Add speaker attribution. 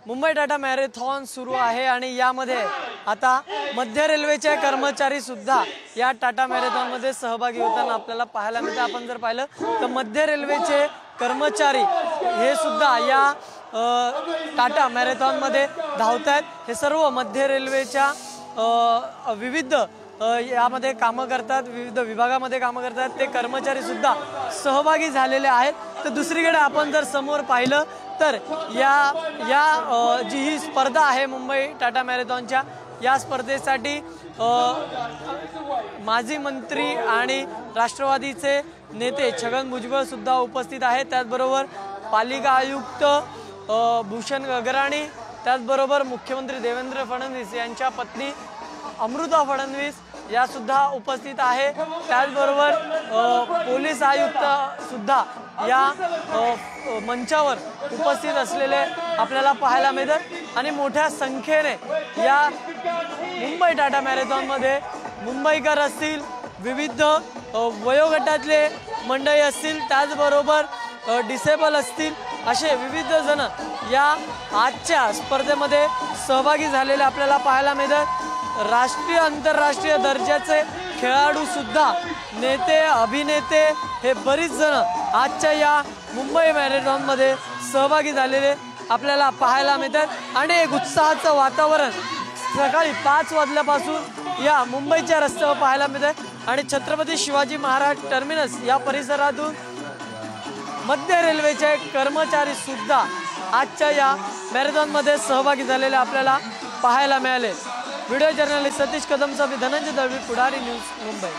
Speaker 1: Mumbai Tata marathon सुरू आहे आणि यामध्ये आता मध्य रेल्वेचे कर्मचारी सुद्धा या टाटा मॅरेथॉन मध्ये सहभागी होताना आपल्याला पाहायला मिळते। आपण जर पाहिलं तर मध्य रेल्वेचे कर्मचारी हे सुद्धा या टाटा मॅरेथॉन मध्ये धावतात। हे सर्व मध्य रेल्वेच्या विविध यामध्ये काम करतात, विविध विभागामध्ये काम करतात, ते कर्मचारी सुद्धा सहभागी झालेले आहेत। तर दुसरीकडे आपण जर समोर पाहिलं तर या जी ही स्पर्धा आहे मुंबई टाटा मॅरेथॉनच्या, या स्पर्धेसाठी माजी मंत्री आणि राष्ट्रवादीचे नेते छगन भुजबळ सुद्धा उपस्थित आहेत। त्याचबरोबर पालिका आयुक्त भूषण गगराणी, त्याचबरोबर मुख्यमंत्री देवेंद्र फडणवीस यांच्या पत्नी अमृता फडणवीस या सुद्धा उपस्थित आहे। त्याचबरोबर पोलीस आयुक्त सुद्धा या मंचावर उपस्थित असलेले आपल्याला पाहायला मिळतात आणि मोठ्या संख्येने या मुंबई टाटा मॅरेथॉन मध्ये मुंबईकर असतील, विविध वयोगटातले मंडळी असतील, त्याचबरोबर डिसेबल असतील, असे विविध जण या आजच्या स्पर्धेमध्ये सहभागी झालेले आपल्याला पाहायला मिळतात। राष्ट्रीय आंतरराष्ट्रीय दर्जाचे खेळाडू सुद्धा, नेते, अभिनेते हे बरीच जण आजच्या या मुंबई मॅरेथॉन मध्ये सहभागी झालेले आपल्याला पाहायला मिळतात आणि एक उत्साहाचं वातावरण सकाळी 5 वाजल्यापासून या मुंबईच्या रस्त्यावर पाहायला मिळतं आणि छत्रपती शिवाजी महाराज टर्मिनस या परिसरातून मध्य रेल्वेचे कर्मचारी सुद्धा आजच्या या मॅरेथॉन मध्ये सहभागी झालेले आपल्याला पाहायला मिळाले। व्हिडिओ जर्नलिस्ट सतीश कदमचा मी धनंजय दळवी, पुढारी न्यूज मुंबई।